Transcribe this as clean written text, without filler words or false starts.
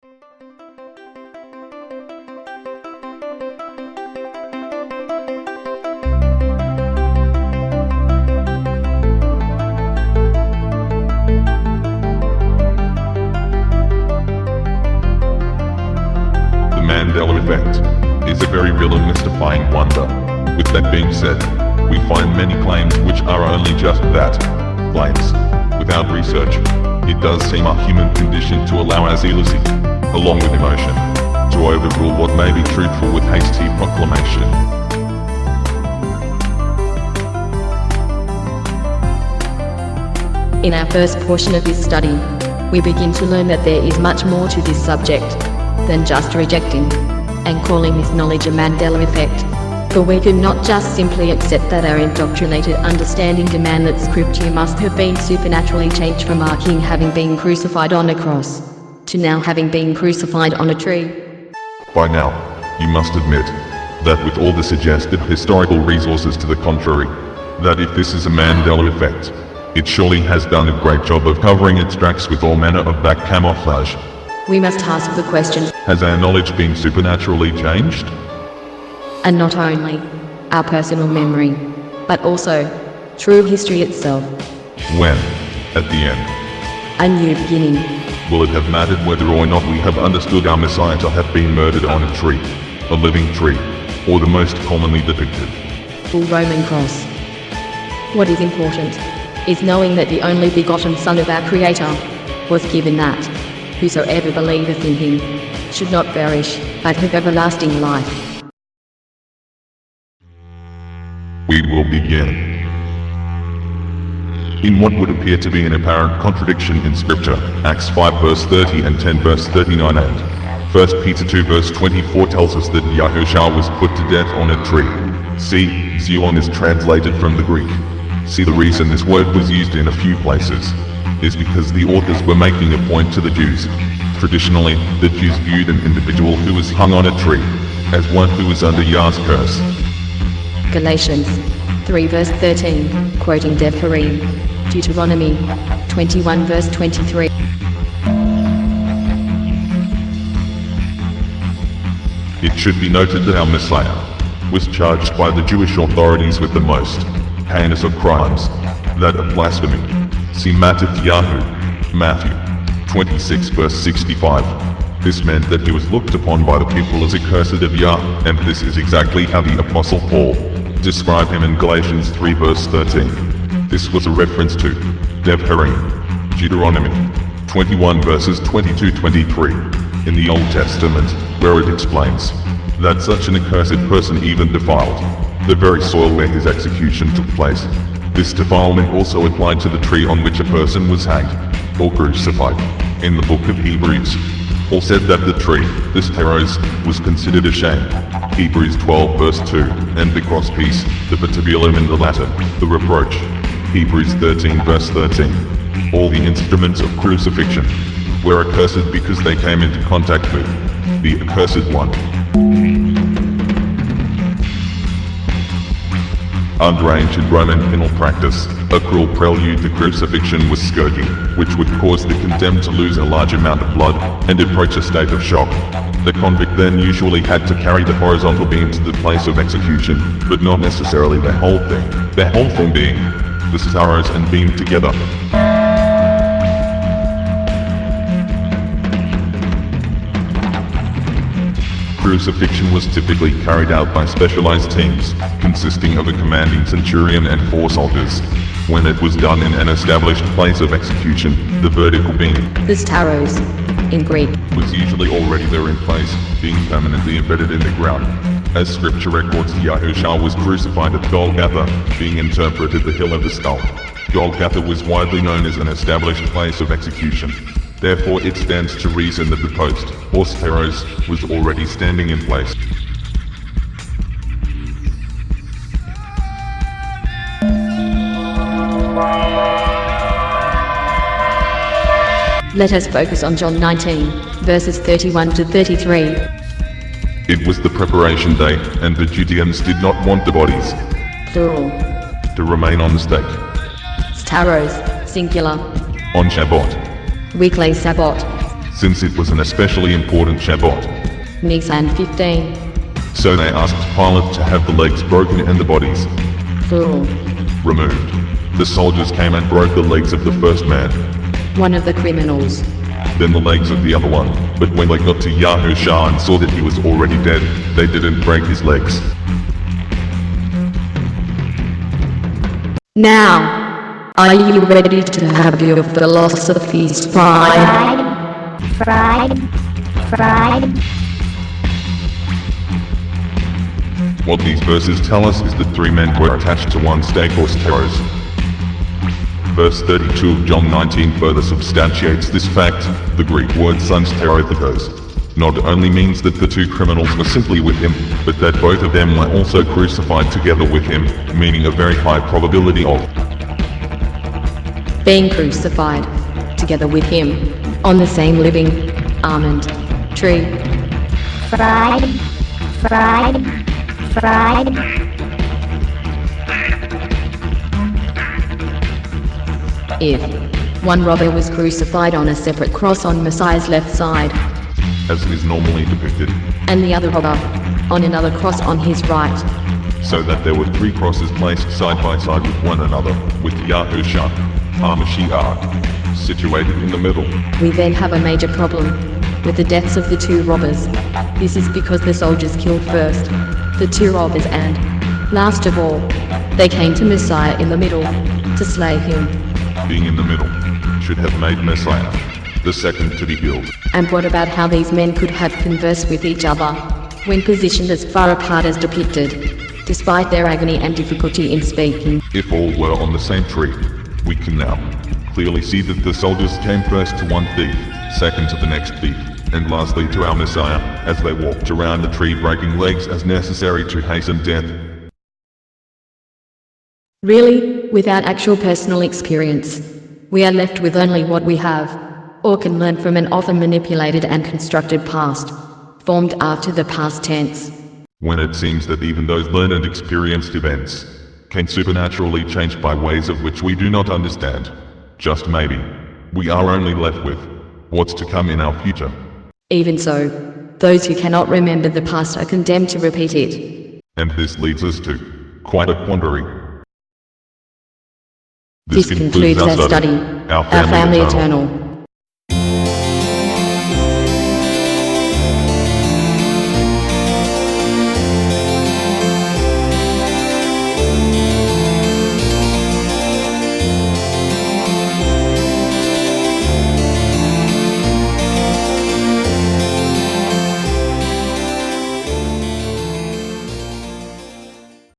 The Mandela effect is a very real and mystifying wonder. With that being said, we find many claims which are only just that, claims. Without research, it does seem a human condition to allow our zealousy, along with emotion, to overrule what may be truthful with hasty proclamation. In our first portion of this study, we begin to learn that there is much more to this subject than just rejecting and calling this knowledge a Mandela effect. For we could not just simply accept that our indoctrinated understanding demand that scripture must have been supernaturally changed from our King having been crucified on a cross to now having been crucified on a tree. By now, you must admit that with all the suggested historical resources to the contrary, that if this is a Mandela effect, it surely has done a great job of covering its tracks with all manner of back camouflage. We must ask the question, Has our knowledge been supernaturally changed? and not only our personal memory, but also true history itself, When, at the end, a new beginning. will it have mattered whether or not we have understood our Messiah to have been murdered on a tree, a living tree, or the most commonly depicted, Full Roman cross? What is important is knowing that the only begotten Son of our Creator was given that whosoever believeth in him should not perish, but have everlasting life. we will begin. In what would appear to be an apparent contradiction in Scripture, Acts 5 verse 30 and 10 verse 39 and 1 Peter 2 verse 24 tells us that Yahushua was put to death on a tree. See, Zion is translated from the Greek. See, the reason this word was used in a few places is because the authors were making a point to the Jews. Traditionally, the Jews viewed an individual who was hung on a tree as one who was under Yah's curse. Galatians 3 verse 13, quoting Devarim, Deuteronomy 21 verse 23. It should be noted that our Messiah was charged by the Jewish authorities with the most heinous of crimes, that of blasphemy. See Matthew 26 verse 65. This meant that he was looked upon by the people as accursed of Yah, and this is exactly how the Apostle Paul described him in Galatians 3 verse 13. This was a reference to Devarim, Deuteronomy 21 verses 22-23 in the Old Testament, where it explains that such an accursed person even defiled the very soil where his execution took place. This defilement also applied to the tree on which a person was hanged or crucified. In the book of Hebrews, Paul said that the tree, this teros, was considered a shame. Hebrews 12 verse 2, and the crosspiece, the patibulum in the Latin, the reproach. Hebrews 13 verse 13. All the instruments of crucifixion were accursed because they came into contact with the accursed one. Under ancient Roman penal practice, a cruel prelude to crucifixion was scourging, which would cause the condemned to lose a large amount of blood and approach a state of shock. The convict then usually had to carry the horizontal beam to the place of execution, but not necessarily the whole thing. The whole thing being the stars and beam together. Crucifixion was typically carried out by specialized teams, consisting of a commanding centurion and 4 soldiers. When it was done in an established place of execution, the vertical beam, The staros, in Greek, was usually already there in place, being permanently embedded in the ground. As scripture records, Yahushua was crucified at Golgotha, being interpreted the hill of the skull. Golgotha was widely known as an established place of execution. Therefore, it stands to reason that the post, or steros, was already standing in place. let us focus on John 19, verses 31 to 33. It was the preparation day, and the Judeans did not want the bodies Plural. to remain on the stake. Staros, singular. On Shabbat, Weekly Sabbath. since it was an especially important Shabbat. Nisan 15. So they asked Pilate to have the legs broken and the bodies Plural. removed. The soldiers came and broke the legs of the first man, One of the criminals. then the legs of the other one. But when they got to Yahusha and saw that he was already dead, they didn't break his legs. Now, are you ready to have your philosophies fried? Fried. What these verses tell us is that three men were attached to one stake or steros. Verse 32 of John 19 further substantiates this fact. The Greek word sons stereothekos not only means that the two criminals were simply with him, but that both of them were also crucified together with him, meaning a very high probability of Being crucified, together with him, on the same living almond tree. Fried. If one robber was crucified on a separate cross on Messiah's left side, as is normally depicted, and the other robber on another cross on his right, so that there were three crosses placed side by side with one another, with Yahusha, HaMashiach, situated in the middle. we then have a major problem with the deaths of the two robbers. This is because the soldiers killed first the two robbers and, last of all, they came to Messiah in the middle to slay him. Being in the middle should have made Messiah the second to be killed. And what about how these men could have conversed with each other when positioned as far apart as depicted, despite their agony and difficulty in speaking? If all were on the same tree, we can now clearly see that the soldiers came first to one thief, second to the next thief, and lastly to our Messiah, as they walked around the tree breaking legs as necessary to hasten death. Really, without actual personal experience, we are left with only what we have, or can learn from an often manipulated and constructed past, formed after the past tense. When it seems that even those learned and experienced events can supernaturally change by ways of which we do not understand, just maybe, we are only left with what's to come in our future. Even so, those who cannot remember the past are condemned to repeat it. And this leads us to quite a quandary. This concludes our study, Our Family Eternal.